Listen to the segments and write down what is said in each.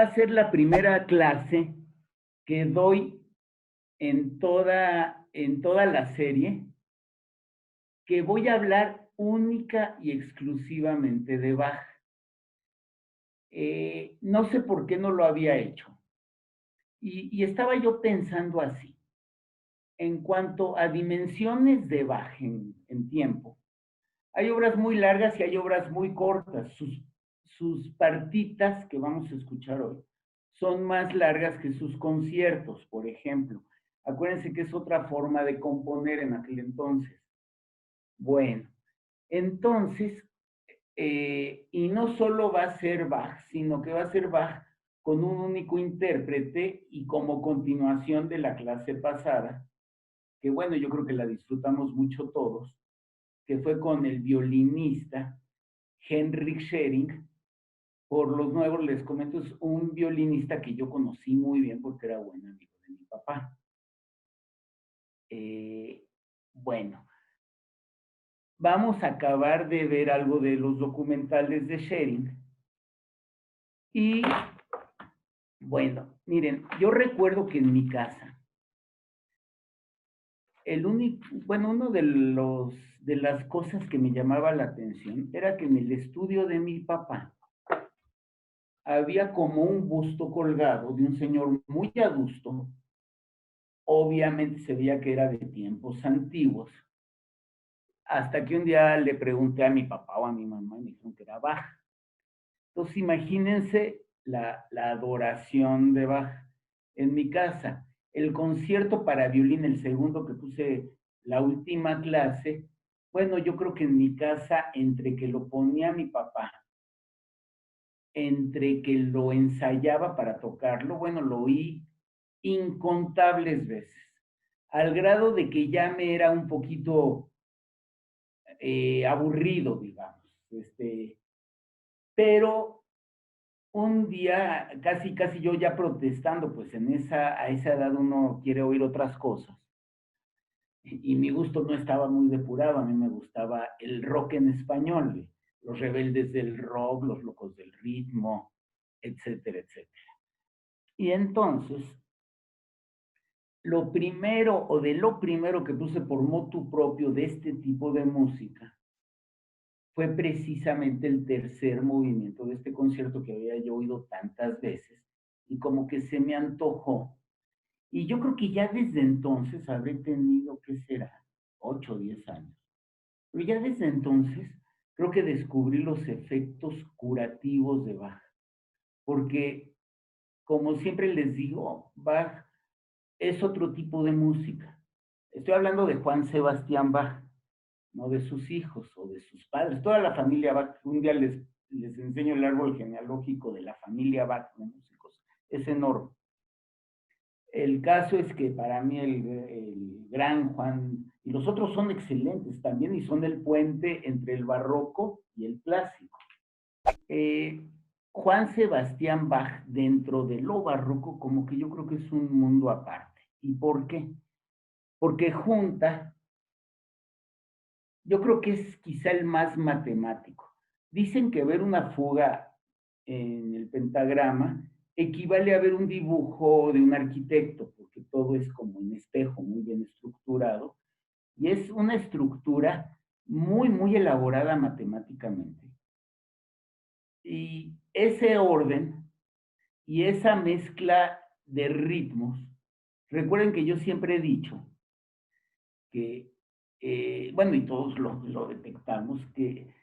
a ser la primera clase que doy en toda la serie, que voy a hablar única y exclusivamente de Bach. No sé por qué no lo había hecho. Y estaba yo pensando así, en cuanto a dimensiones de Bach en tiempo. Hay obras muy largas y hay obras muy cortas. Sus partitas que vamos a escuchar hoy son más largas que sus conciertos, por ejemplo. Acuérdense que es otra forma de componer en aquel entonces. Bueno, entonces, y no solo va a ser Bach, sino que va a ser Bach con un único intérprete y como continuación de la clase pasada, que bueno, yo creo que la disfrutamos mucho todos, que fue con el violinista Henrik Schering. Por los nuevos les comento, es un violinista que yo conocí muy bien porque era buen amigo de mi papá. Bueno, vamos a acabar de ver algo de los documentales de Schering. Y bueno, miren, yo recuerdo que en mi casa, uno de las cosas que me llamaba la atención era que en el estudio de mi papá había como un busto colgado de un señor muy adusto. Obviamente se veía que era de tiempos antiguos, hasta que un día le pregunté a mi papá o a mi mamá y me dijeron que era Bach. Entonces imagínense la adoración de Bach. En mi casa, el concierto para violín, el segundo que puse la última clase, bueno, yo creo que en mi casa, entre que lo ponía mi papá, entre que lo ensayaba para tocarlo, bueno, lo oí incontables veces, al grado de que ya me era un poquito aburrido, digamos. Pero un día, casi yo ya protestando, pues a esa edad uno quiere oír otras cosas. Y mi gusto no estaba muy depurado, a mí me gustaba el rock en español, los rebeldes del rock, los locos del ritmo, etcétera, etcétera. Y entonces, lo primero que puse por motu propio de este tipo de música fue precisamente el tercer movimiento de este concierto que había yo oído tantas veces y como que se me antojó. Y yo creo que ya desde entonces habré tenido, ¿qué será? 8 o 10 años. Pero ya desde entonces creo que descubrí los efectos curativos de Bach. Porque, como siempre les digo, Bach es otro tipo de música. Estoy hablando de Juan Sebastián Bach, no de sus hijos o de sus padres. Toda la familia Bach, un día les enseño el árbol genealógico de la familia Bach de músicos. Es enorme. El caso es que para mí el gran Juan, y los otros son excelentes también, y son el puente entre el barroco y el clásico. Juan Sebastián Bach, dentro de lo barroco, como que yo creo que es un mundo aparte. ¿Y por qué? Porque junta, yo creo que es quizá el más matemático. Dicen que ver una fuga en el pentagrama equivale a ver un dibujo de un arquitecto, porque todo es como en espejo, muy bien estructurado, y es una estructura muy, muy elaborada matemáticamente. Y ese orden y esa mezcla de ritmos, recuerden que yo siempre he dicho que, bueno, y todos lo detectamos, que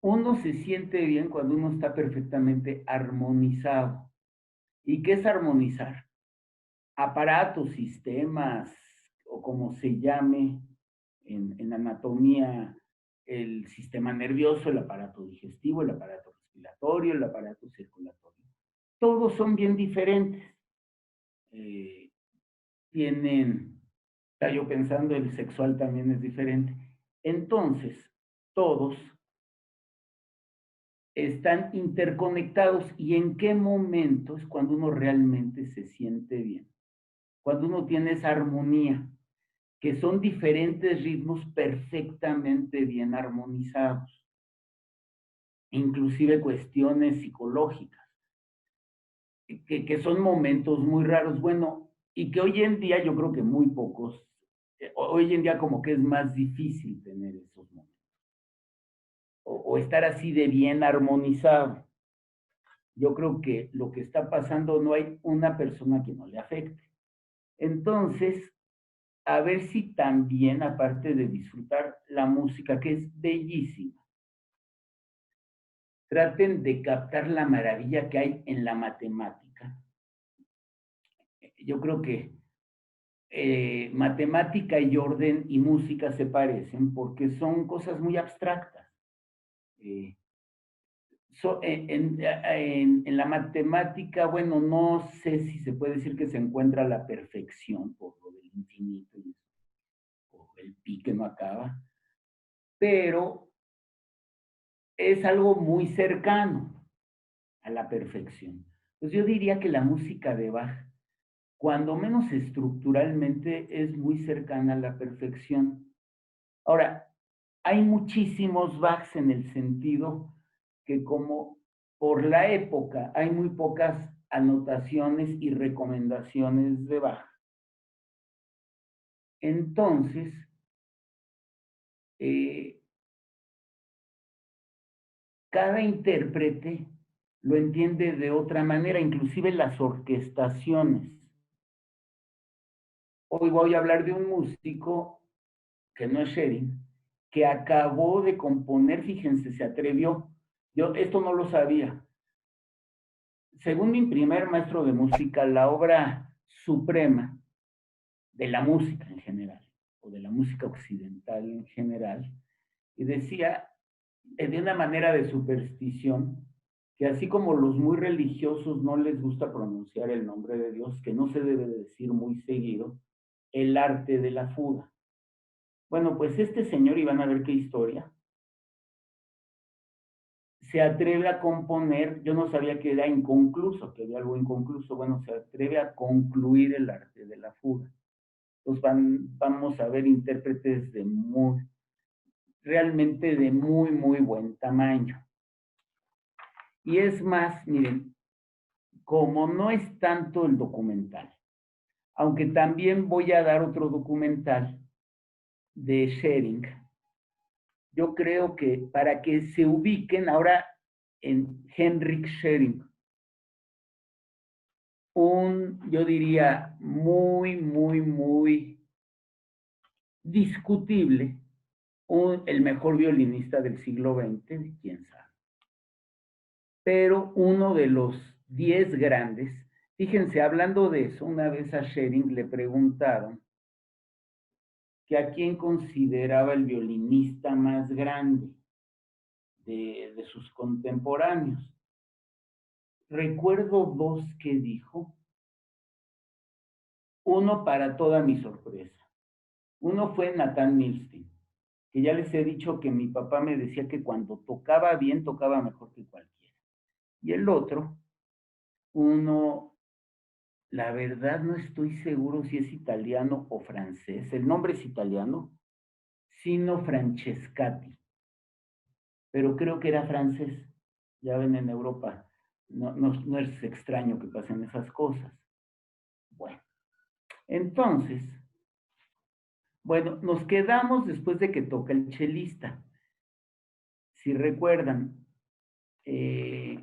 uno se siente bien cuando uno está perfectamente armonizado. ¿Y qué es armonizar? Aparatos, sistemas, o como se llame en anatomía, el sistema nervioso, el aparato digestivo, el aparato respiratorio, el aparato circulatorio. Todos son bien diferentes. Eh, tienen, está yo pensando, el sexual también es diferente. Entonces, todos están interconectados y en qué momento es cuando uno realmente se siente bien. Cuando uno tiene esa armonía, que son diferentes ritmos perfectamente bien armonizados, inclusive cuestiones psicológicas. que son momentos muy raros. Bueno, y que hoy en día yo creo que muy pocos, hoy en día como que es más difícil tener esos momentos, o estar así de bien armonizado. Yo creo que lo que está pasando no hay una persona que no le afecte. Entonces, a ver si también, aparte de disfrutar la música, que es bellísima, traten de captar la maravilla que hay en la matemática. Yo creo que matemática y orden y música se parecen porque son cosas muy abstractas. Eh, en la matemática, bueno, no sé si se puede decir que se encuentra la perfección por lo del infinito y o el pi que no acaba, pero es algo muy cercano a la perfección. Pues yo diría que la música de Bach, cuando menos estructuralmente, es muy cercana a la perfección. Ahora, hay muchísimos Bachs en el sentido que como por la época hay muy pocas anotaciones y recomendaciones de Bach, entonces eh, cada intérprete lo entiende de otra manera, inclusive las orquestaciones. Hoy voy a hablar de un músico que no es Sherin, que acabó de componer, fíjense, se atrevió. Yo esto no lo sabía. Según mi primer maestro de música, la obra suprema de la música en general, o de la música occidental en general, y decía de una manera de superstición, que así como los muy religiosos no les gusta pronunciar el nombre de Dios, que no se debe decir muy seguido, el arte de la fuga. Bueno, pues este señor, y van a ver qué historia, se atreve a componer, yo no sabía que era inconcluso, que había algo inconcluso, bueno, se atreve a concluir el arte de la fuga. Entonces vamos a ver intérpretes de muy, realmente de muy, muy buen tamaño. Y es más, miren, como no es tanto el documental, aunque también voy a dar otro documental de Schering, yo creo que para que se ubiquen ahora en Henrik Schering, yo diría, muy, muy, muy discutible, el mejor violinista del siglo XX, quién sabe. Pero uno de los 10 grandes, fíjense, hablando de eso, una vez a Schering le preguntaron que a quién consideraba el violinista más grande de sus contemporáneos. Recuerdo dos que dijo, uno para toda mi sorpresa. Uno fue Nathan Milstein, que ya les he dicho que mi papá me decía que cuando tocaba bien, tocaba mejor que cualquiera. Y el otro, uno, la verdad no estoy seguro si es italiano o francés, el nombre es italiano, Sino Francescati, pero creo que era francés. Ya ven en Europa, no es extraño que pasen esas cosas. Bueno, entonces, bueno, nos quedamos después de que toca el chelista. Si recuerdan, eh,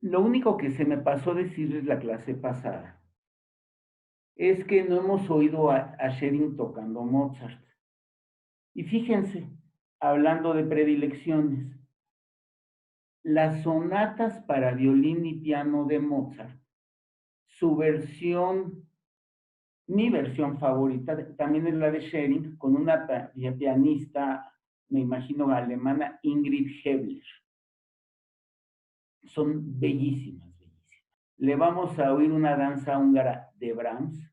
lo único que se me pasó decirles la clase pasada es que no hemos oído a Schering tocando Mozart. Y fíjense, hablando de predilecciones, las sonatas para violín y piano de Mozart, su versión, mi versión favorita, también es la de Schering, con una pianista, me imagino, alemana, Ingrid Hebler. Son bellísimas, bellísimas. Le vamos a oír una danza húngara de Brahms,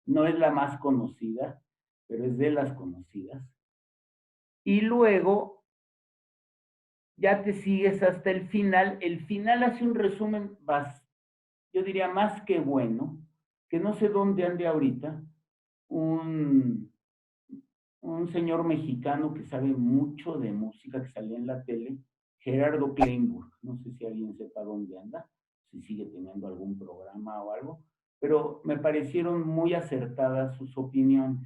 no es la más conocida, pero es de las conocidas. Y luego ya te sigues hasta el final. El final hace un resumen, yo diría más que bueno, que no sé dónde ande ahorita, un, un señor mexicano que sabe mucho de música, que salía en la tele, Gerardo Kleinburg, no sé si alguien sepa dónde anda, si sigue teniendo algún programa o algo, pero me parecieron muy acertadas sus opiniones.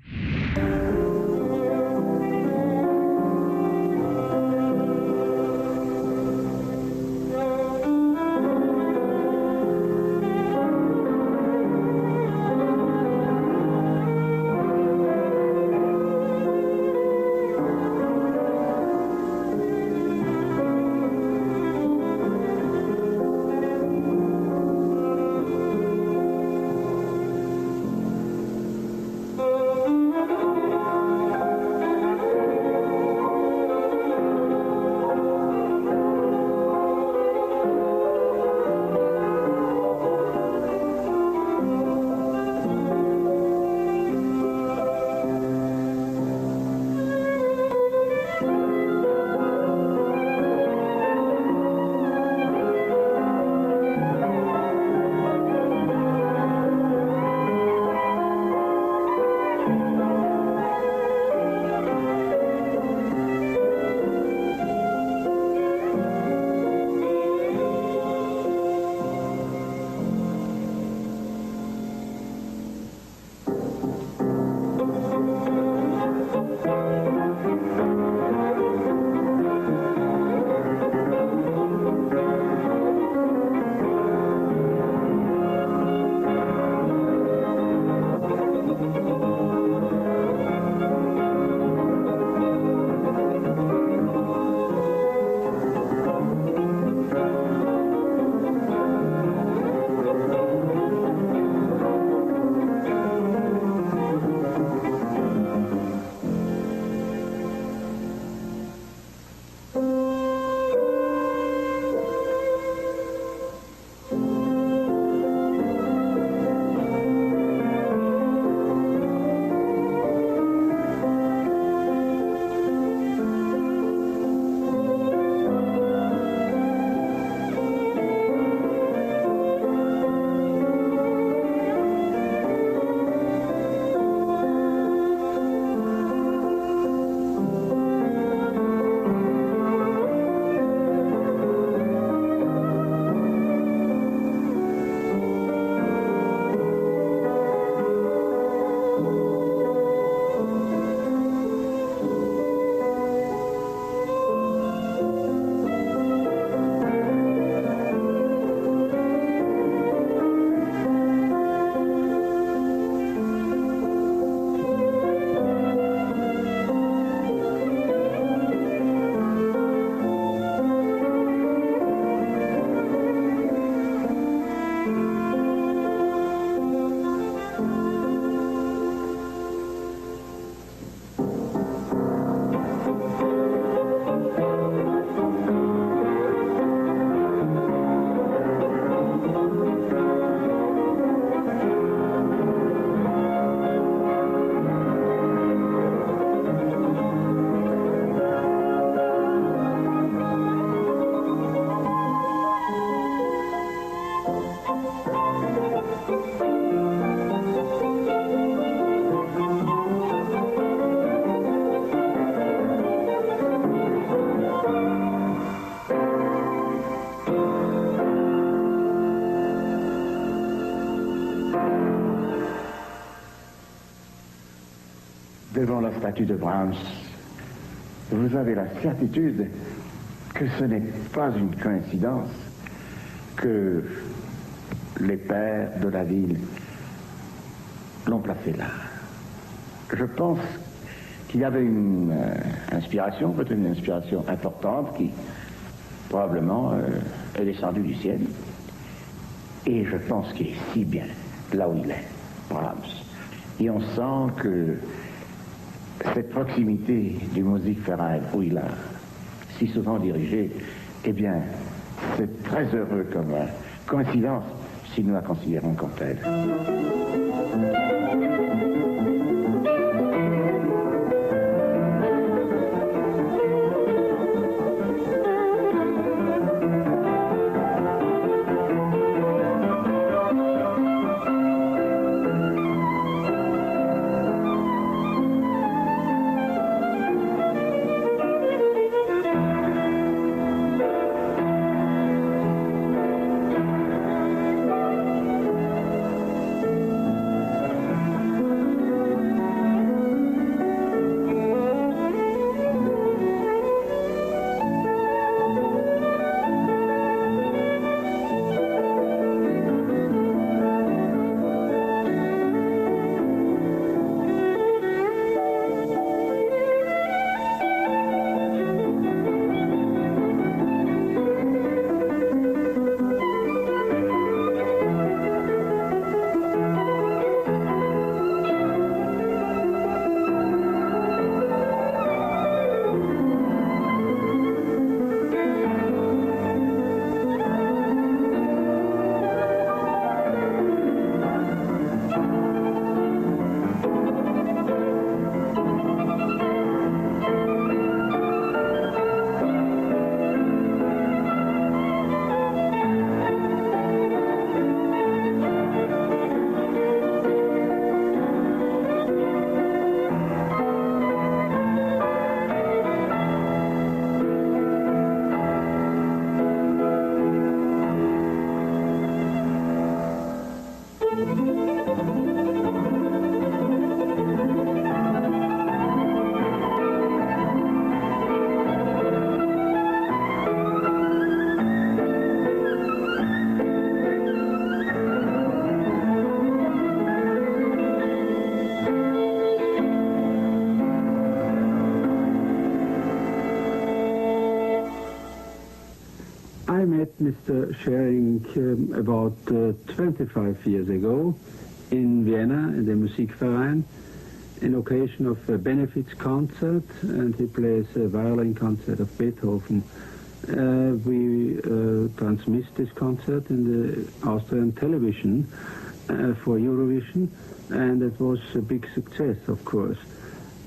Devant la statue de Brahms, vous avez la certitude que ce n'est pas une coïncidence que les pères de la ville l'ont placé là. Je pense qu'il y avait une inspiration, peut-être une inspiration importante qui probablement est descendue du ciel. Et je pense qu'il est si bien là où il est, Brahms. Et on sent que cette proximité du Musikverein où il a si souvent dirigé, eh bien, c'est très heureux comme coïncidence si nous la considérons comme telle. I met Mr. Schering about 25 years ago in Vienna in the Musikverein, in occasion of a benefits concert, and he plays a violin concert of Beethoven. We transmit this concert in the Austrian television for Eurovision, and it was a big success, of course.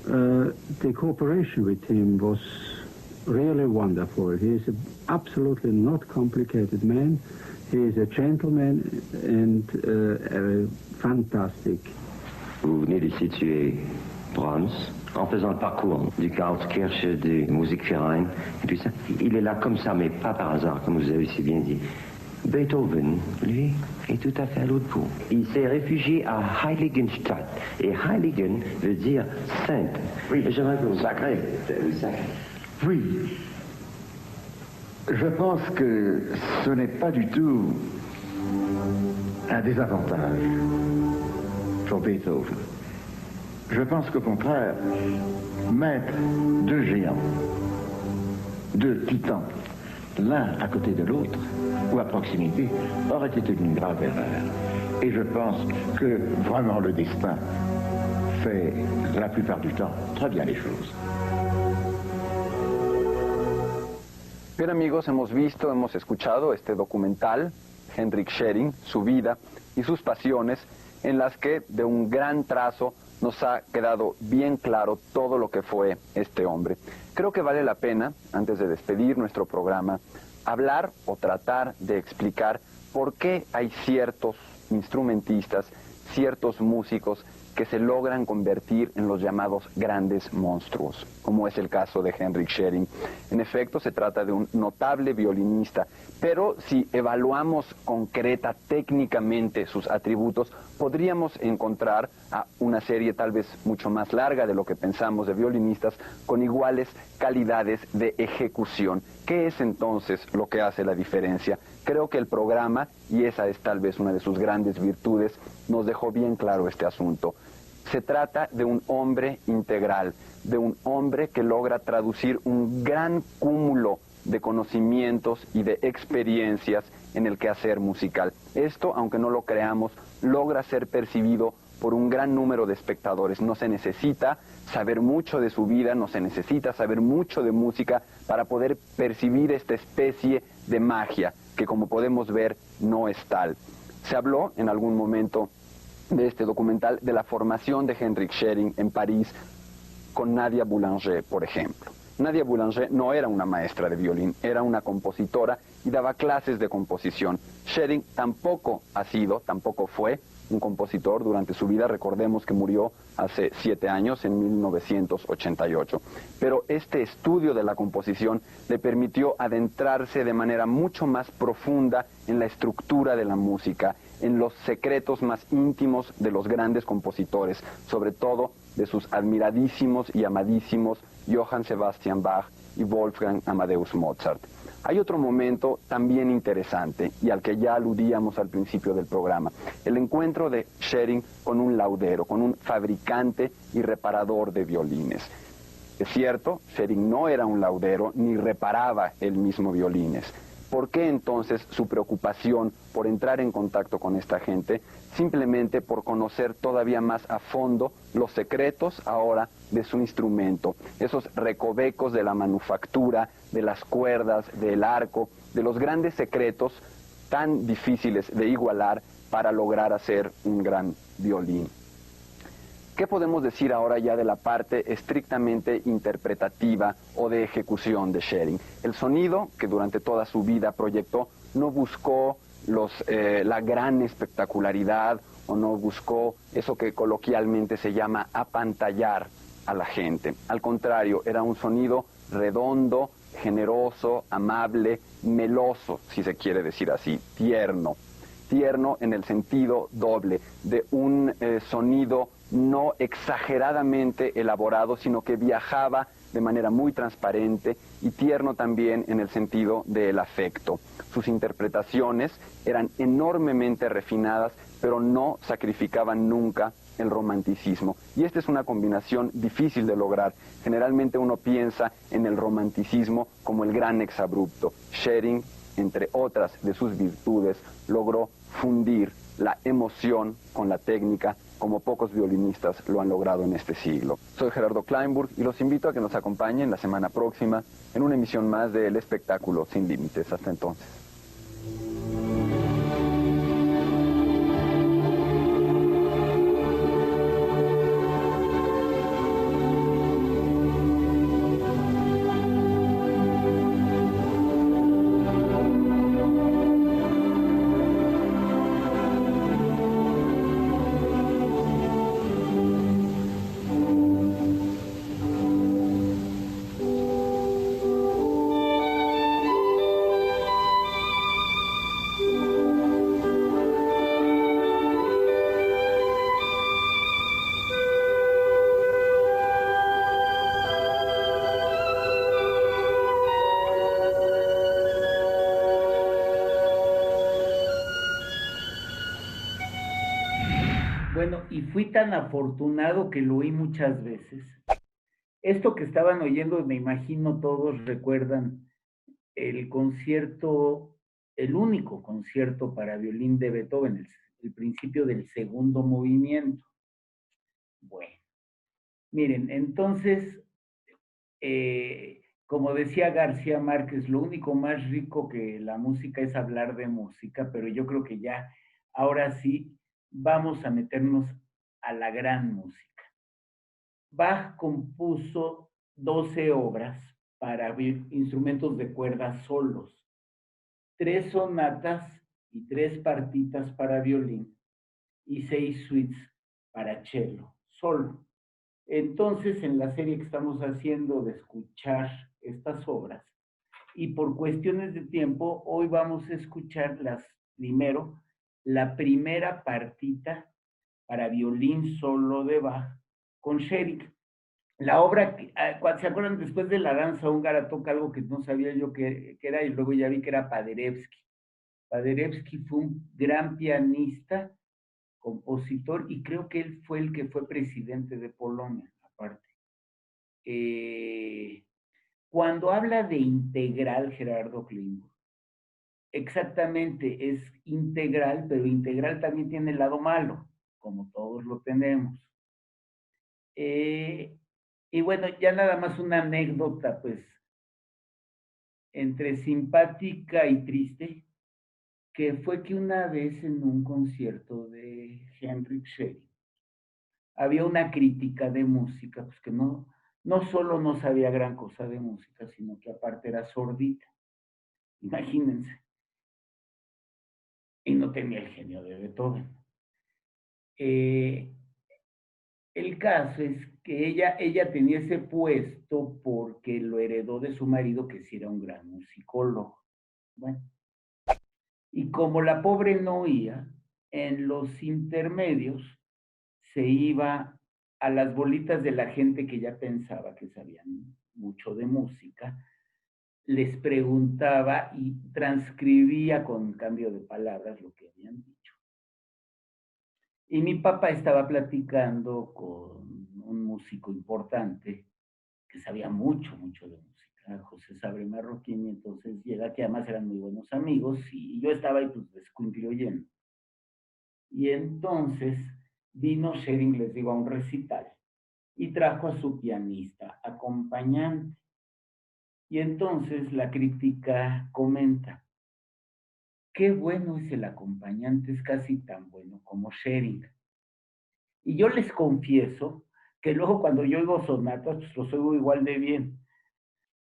The cooperation with him was really wonderful. He is an absolutely not complicated man. He is a gentleman and fantastic. Vous venez de situer Brahms en faisant le parcours du Karlskirche, du Musikverein, et tout ça. Il est là comme ça, mais pas par hasard, comme vous avez si bien dit. Beethoven, lui, est tout à fait à l'autre bout. Il s'est réfugié à Heiligenstadt. Et Heiligen veut dire sainte. Oui, j'aimerais que vous sacré. Oui. Je pense que ce n'est pas du tout un désavantage pour Beethoven. Je pense qu'au contraire, mettre deux géants, deux titans, l'un à côté de l'autre, ou à proximité, aurait été une grave erreur. Et je pense que vraiment le destin fait la plupart du temps très bien les choses. Bien amigos, hemos visto, hemos escuchado este documental, Henrik Schering, su vida y sus pasiones, en las que de un gran trazo nos ha quedado bien claro todo lo que fue este hombre. Creo que vale la pena, antes de despedir nuestro programa, hablar o tratar de explicar por qué hay ciertos instrumentistas, ciertos músicos que se logran convertir en los llamados grandes monstruos, como es el caso de Henrik Schering. En efecto, se trata de un notable violinista, pero si evaluamos concreta técnicamente sus atributos, podríamos encontrar a una serie tal vez mucho más larga de lo que pensamos de violinistas con iguales calidades de ejecución. ¿Qué es entonces lo que hace la diferencia? Creo que el programa, y esa es tal vez una de sus grandes virtudes, nos dejó bien claro este asunto. Se trata de un hombre integral, de un hombre que logra traducir un gran cúmulo de conocimientos y de experiencias en el quehacer musical. Esto, aunque no lo creamos, logra ser percibido por un gran número de espectadores. No se necesita saber mucho de su vida, no se necesita saber mucho de música para poder percibir esta especie de magia, que como podemos ver no es tal. Se habló en algún momento de este documental de la formación de Henrik Schering en París con Nadia Boulanger, por ejemplo. Nadia Boulanger no era una maestra de violín, era una compositora y daba clases de composición. Schering tampoco fue un compositor durante su vida. Recordemos que murió hace 7 años, en 1988. Pero este estudio de la composición le permitió adentrarse de manera mucho más profunda en la estructura de la música, en los secretos más íntimos de los grandes compositores, sobre todo de sus admiradísimos y amadísimos Johann Sebastian Bach y Wolfgang Amadeus Mozart. Hay otro momento también interesante y al que ya aludíamos al principio del programa, el encuentro de Schering con un laudero, con un fabricante y reparador de violines. Es cierto, Schering no era un laudero ni reparaba él mismo violines. ¿Por qué entonces su preocupación por entrar en contacto con esta gente? Simplemente por conocer todavía más a fondo los secretos ahora de su instrumento, esos recovecos de la manufactura, de las cuerdas, del arco, de los grandes secretos tan difíciles de igualar para lograr hacer un gran violín. ¿Qué podemos decir ahora ya de la parte estrictamente interpretativa o de ejecución de Schering? El sonido que durante toda su vida proyectó no buscó la gran espectacularidad o no buscó eso que coloquialmente se llama apantallar a la gente. Al contrario, era un sonido redondo, generoso, amable, meloso, si se quiere decir así, tierno. tierno en el sentido doble, de un sonido no exageradamente elaborado, sino que viajaba de manera muy transparente, y tierno también en el sentido del afecto. Sus interpretaciones eran enormemente refinadas, pero no sacrificaban nunca el romanticismo. Y esta es una combinación difícil de lograr. Generalmente uno piensa en el romanticismo como el gran exabrupto. Schering, entre otras de sus virtudes, logró fundir la emoción con la técnica como pocos violinistas lo han logrado en este siglo. Soy Gerardo Kleinburg y los invito a que nos acompañen la semana próxima en una emisión más de El Espectáculo Sin Límites. Hasta entonces. Bueno, y fui tan afortunado que lo oí muchas veces. Esto que estaban oyendo, me imagino todos recuerdan el concierto, el único concierto para violín de Beethoven, el principio del segundo movimiento. Bueno, miren, entonces, como decía García Márquez, lo único más rico que la música es hablar de música, pero yo creo que ya, ahora sí, vamos a meternos a la gran música. Bach compuso 12 obras para instrumentos de cuerda solos, 3 sonatas y 3 partitas para violín y 6 suites para cello, solo. Entonces, en la serie que estamos haciendo de escuchar estas obras, y por cuestiones de tiempo, hoy vamos a escuchar primero la primera partita para violín solo de Bach con Schering. La obra, ¿se acuerdan? Después de la danza húngara toca algo que no sabía yo que era, y luego ya vi que era Paderewski. Paderewski fue un gran pianista, compositor, y creo que él fue el que fue presidente de Polonia, aparte. Cuando habla de integral, Gerardo Kleinburg, exactamente, es integral, pero integral también tiene el lado malo, como todos lo tenemos. Y bueno, ya nada más una anécdota, pues, entre simpática y triste, que fue que una vez en un concierto de Henrik Schering, había una crítica de música, pues que no solo no sabía gran cosa de música, sino que aparte era sordita, imagínense, y no tenía el genio de Beethoven. El caso es que ella tenía ese puesto porque lo heredó de su marido, que sí era un gran musicólogo. Bueno, y como la pobre no oía, en los intermedios se iba a las bolitas de la gente que ya pensaba que sabían mucho de música, les preguntaba y transcribía con cambio de palabras lo que habían dicho. Y mi papá estaba platicando con un músico importante que sabía mucho, mucho de música, José Sabre Marroquín, y entonces llega, que además eran muy buenos amigos, y yo estaba ahí pues descuincle oyendo. Y entonces vino Schering, les digo, a un recital, y trajo a su pianista acompañante. Y entonces la crítica comenta, qué bueno es el acompañante, es casi tan bueno como Schering. Y yo les confieso que luego cuando yo oigo sonatas, pues los oigo igual de bien.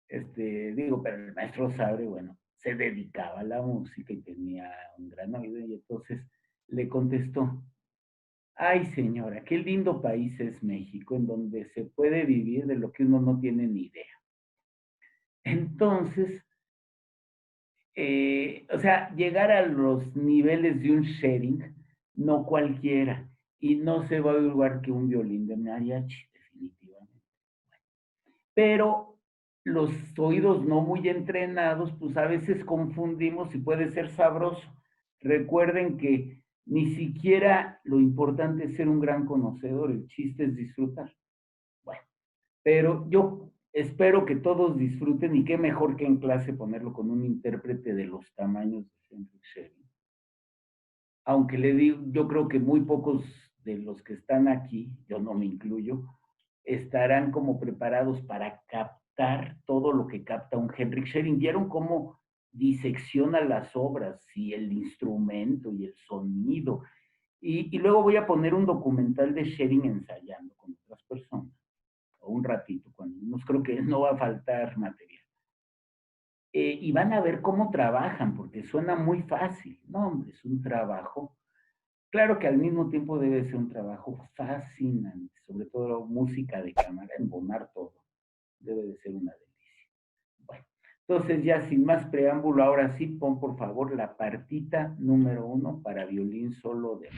Digo, pero el maestro Sabre, bueno, se dedicaba a la música y tenía un gran oído, y entonces le contestó, ay señora, qué lindo país es México, en donde se puede vivir de lo que uno no tiene ni idea. Entonces, o sea, llegar a los niveles de un sharing, no cualquiera, y no se va a igual que un violín de mariachi, definitivamente. Pero los oídos no muy entrenados, pues a veces confundimos y puede ser sabroso. Recuerden que ni siquiera lo importante es ser un gran conocedor, el chiste es disfrutar. Bueno, pero yo espero que todos disfruten y qué mejor que en clase ponerlo con un intérprete de los tamaños de Henry Shelley. Aunque le digo, yo creo que muy pocos de los que están aquí, yo no me incluyo, estarán como preparados para captar todo lo que capta un Henrik Schering. ¿Vieron cómo disecciona las obras y el instrumento y el sonido? Y luego voy a poner un documental de Schering ensayando con otras personas, o un ratito, cuando menos creo que no va a faltar material. Y van a ver cómo trabajan, porque suena muy fácil. No, hombre, es un trabajo. Claro que al mismo tiempo debe ser un trabajo fascinante, sobre todo música de cámara, embonar todo. Debe de ser una delicia. Bueno, entonces ya sin más preámbulo, ahora sí, pon por favor la partita número 1 para violín solo de...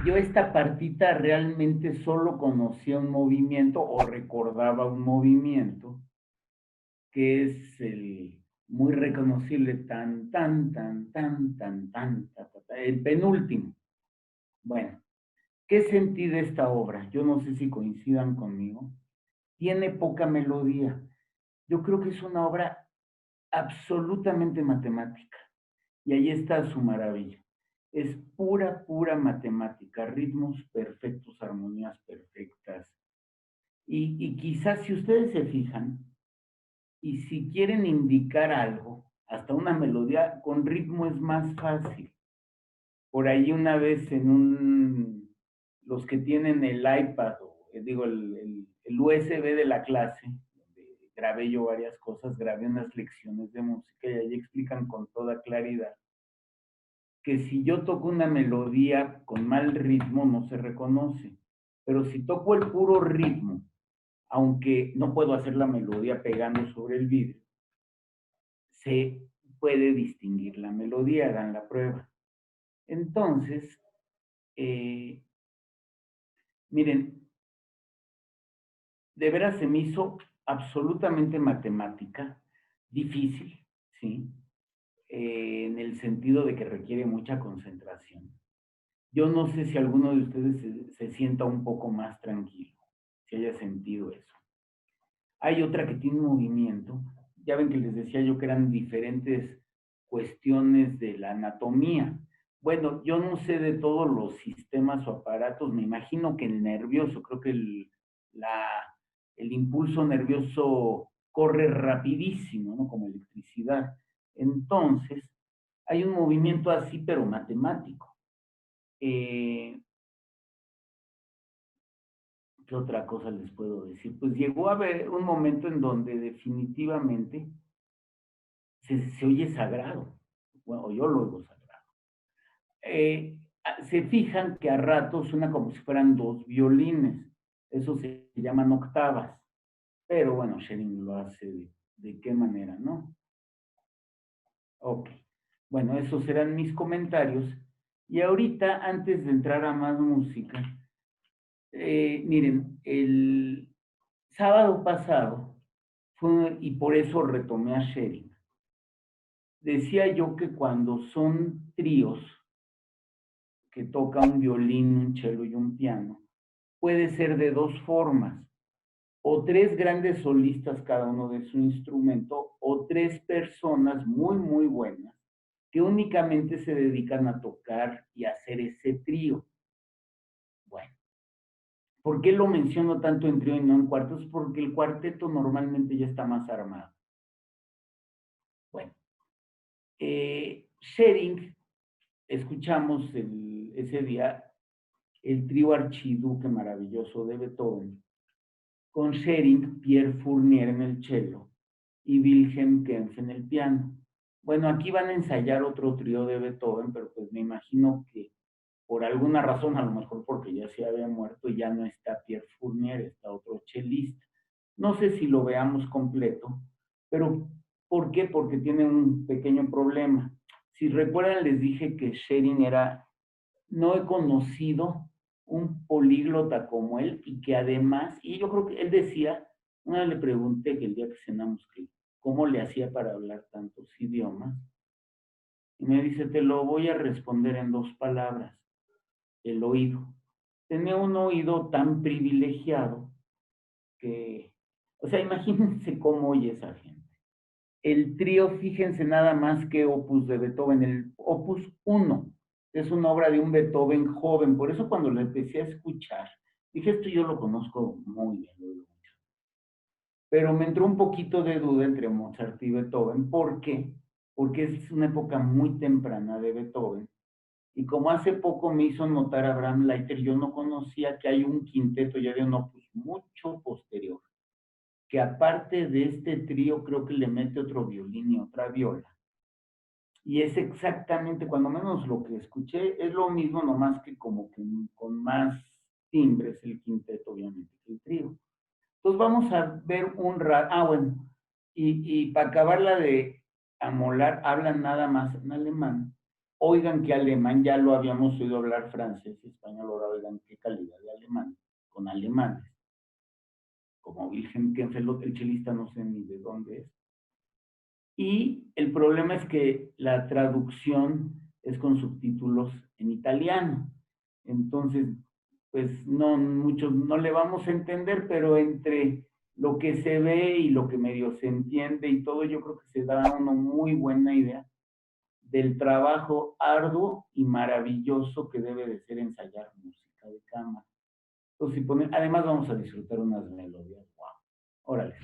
yo esta partita realmente solo conocía un movimiento o recordaba un movimiento que es el muy reconocible tan, tan, tan, tan, tan, tan, ta, ta, ta, el penúltimo. Bueno, ¿qué sentí de esta obra? Yo no sé si coincidan conmigo. Tiene poca melodía. Yo creo que es una obra absolutamente matemática. Y ahí está su maravilla. Es pura, pura matemática, ritmos perfectos, armonías perfectas. Y quizás si ustedes se fijan, y si quieren indicar algo, hasta una melodía con ritmo es más fácil. Por ahí una vez los que tienen el iPad, o digo, el USB de la clase, donde grabé yo varias cosas, grabé unas lecciones de música y ahí explican con toda claridad que si yo toco una melodía con mal ritmo no se reconoce, pero si toco el puro ritmo, aunque no puedo hacer la melodía pegando sobre el vidrio, se puede distinguir la melodía, dan la prueba. Entonces, miren, de veras se me hizo absolutamente matemática, difícil, ¿sí? En el sentido de que requiere mucha concentración. Yo no sé si alguno de ustedes se sienta un poco más tranquilo, si haya sentido eso. Hay otra que tiene un movimiento, ya ven que les decía yo que eran diferentes cuestiones de la anatomía. Bueno, yo no sé de todos los sistemas o aparatos, me imagino que el nervioso, creo que el impulso nervioso corre rapidísimo, ¿no? Como electricidad. Entonces, hay un movimiento así, pero matemático. ¿Qué otra cosa les puedo decir? Pues llegó a haber un momento en donde definitivamente se oye sagrado. Bueno, yo lo oigo sagrado. Se fijan que a ratos suena como si fueran dos violines. Eso se llaman octavas. Pero bueno, Schering lo hace de qué manera, ¿no? Ok. Bueno, esos serán mis comentarios. Y ahorita, antes de entrar a más música, miren, el sábado pasado fue, y por eso retomé a Schering. Decía yo que cuando son tríos, que toca un violín, un cello y un piano, puede ser de dos formas, o tres grandes solistas cada uno de su instrumento, o tres personas muy, muy buenas, que únicamente se dedican a tocar y a hacer ese trío. Bueno, ¿por qué lo menciono tanto en trío y no en cuartetos? Porque el cuarteto normalmente ya está más armado. Bueno, Schering, escuchamos ese día el trío archiduque maravilloso de Beethoven, con Schering, Pierre Fournier en el cello y Wilhelm Kempff en el piano. Bueno, aquí van a ensayar otro trío de Beethoven, pero pues me imagino que por alguna razón, a lo mejor porque ya se había muerto y ya no está Pierre Fournier, está otro chelista. No sé si lo veamos completo, pero ¿por qué? Porque tiene un pequeño problema. Si recuerdan, les dije que Schering no he conocido un políglota como él y que además, y yo creo que él decía, una vez le pregunté que el día que cenamos que cómo le hacía para hablar tantos idiomas, y me dice, te lo voy a responder en dos palabras, el oído. Tenía un oído tan privilegiado que, o sea, imagínense cómo oye esa gente. El trío, fíjense nada más que opus de Beethoven, el opus 1, es una obra de un Beethoven joven, por eso cuando lo empecé a escuchar, dije, esto yo lo conozco muy bien, lo digo mucho. Pero me entró un poquito de duda entre Mozart y Beethoven, ¿por qué? Porque es una época muy temprana de Beethoven, y como hace poco me hizo notar Abraham Leiter, yo no conocía que hay un quinteto ya de un opus mucho posterior, que aparte de este trío creo que le mete otro violín y otra viola. Y es exactamente, cuando menos lo que escuché, es lo mismo, nomás que como que con más timbres el quinteto, obviamente, que el trío. Entonces vamos a ver un rato, bueno, y para acabarla de amolar, hablan nada más en alemán, oigan qué alemán, ya lo habíamos oído hablar francés y español, ahora oigan qué calidad de alemán, con alemanes. Como Wilhelm Kempfel, el chelista, no sé ni de dónde es. Y el problema es que la traducción es con subtítulos en italiano. Entonces, pues no, muchos no le vamos a entender, pero entre lo que se ve y lo que medio se entiende y todo, yo creo que se da una muy buena idea del trabajo arduo y maravilloso que debe de ser ensayar música de cámara. Entonces, además vamos a disfrutar unas melodías. ¡Wow! Órale.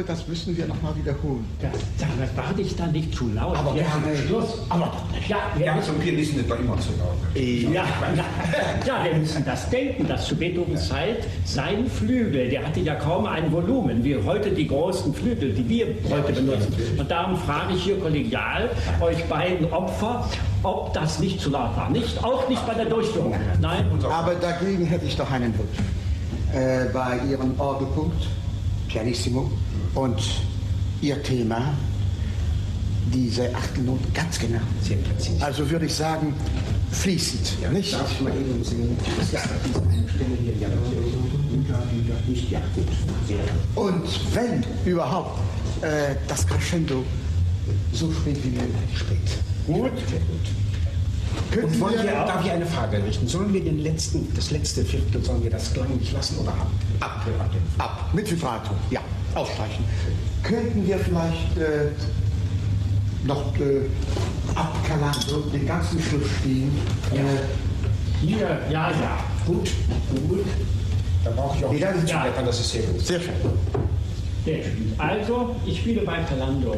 Das müssen wir noch mal wiederholen. Das war ich dann nicht zu laut. Aber wir haben Schluss. Aber ja, zum Pianisten ist doch immer zu laut. Wir müssen das denken, dass zu Beethovens Zeit sein Flügel, der hatte ja kaum ein Volumen, wie heute die großen Flügel, die wir heute benutzen. Und darum frage ich hier kollegial euch beiden Opfer, ob das nicht zu laut war. Auch nicht bei der Durchführung. Nein. Aber dagegen hätte ich doch einen Wunsch. Bei Ihrem Orgelpunkt, Pianissimo, und Ihr Thema, diese Achtelnoten ganz genau. Sehr präzise. Also würde ich sagen, fließend, ja, nicht? Darf ich mal eben singen? Das ist diese eine Stelle hier, ja, nicht, ja, gut. Und wenn überhaupt das Crescendo so spät wie möglich. Spät. Gut. Könnten wir, darf ich eine Frage richten? Sollen wir das letzte Viertel, sollen wir das klanglich lassen oder ab? Ab, mit Vibrato, ja, ausstreichen. Könnten wir vielleicht noch ab Calando den ganzen Schluss spielen? Hier, ja. Gut. Da brauche ich auch Ja, nicht zu blättern, das ist sehr gut. Sehr schön. Sehr schön. Also, ich spiele bei Calando.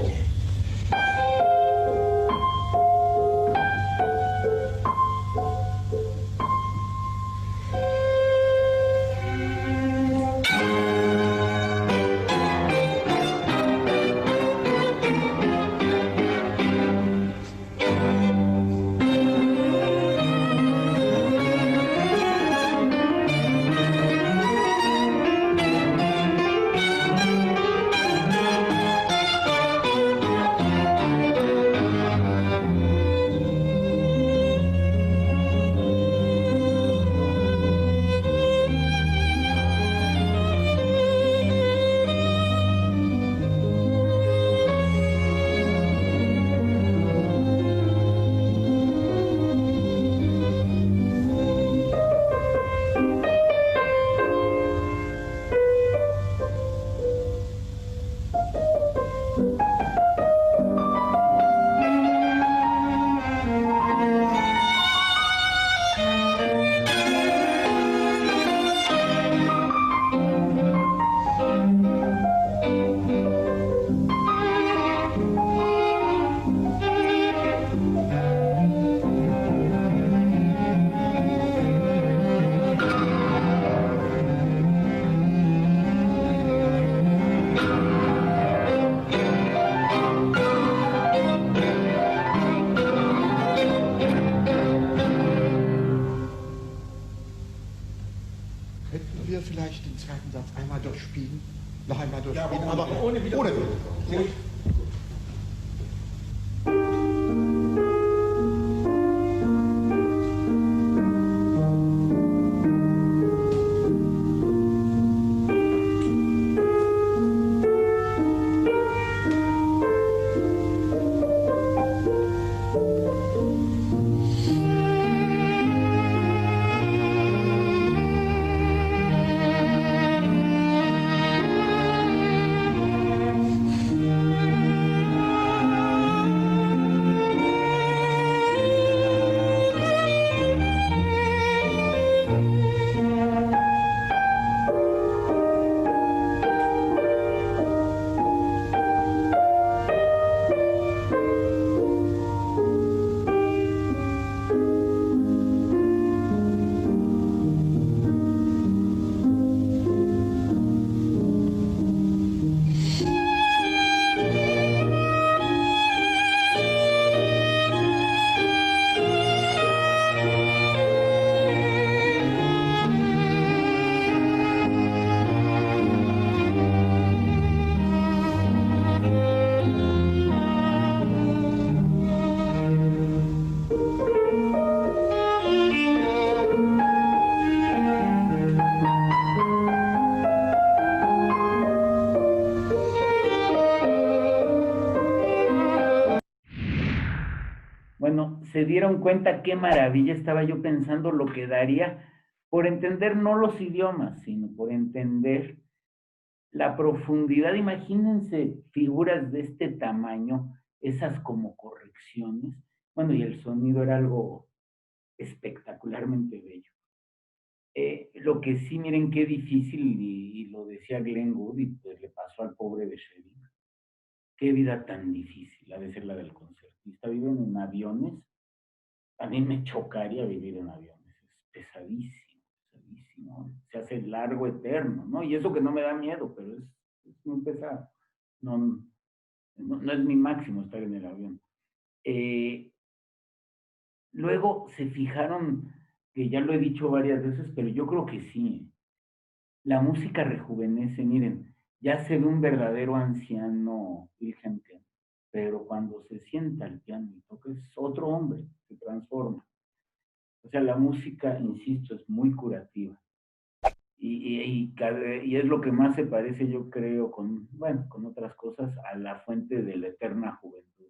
zweiten Satz einmal durchspielen. Noch einmal durchspielen, Ja, aber ohne Wiederholung. Ohne Wiederholung. Bueno, se dieron cuenta qué maravilla estaba yo pensando lo que daría por entender no los idiomas, sino por entender la profundidad. Imagínense figuras de este tamaño, esas como correcciones. Bueno, y el sonido era algo espectacularmente bello. Lo que sí, miren qué difícil, y lo decía Glenn Gould, y pues le pasó al pobre de Shelley. Qué vida tan difícil ha de ser la del concertista. Viven en aviones. A mí me chocaría vivir en aviones. Es pesadísimo, pesadísimo. Se hace largo, eterno, ¿no? Y eso que no me da miedo, pero es muy pesado. No, no es mi máximo estar en el avión. Luego se fijaron, que ya lo he dicho varias veces, pero yo creo que sí. La música rejuvenece, miren, ya se ve un verdadero anciano Wilhelm Kempff, pero cuando se sienta al piano y toca es otro hombre, se transforma. O sea, la música, insisto, es muy curativa. Y es lo que más se parece, yo creo, con otras cosas, a la fuente de la eterna juventud.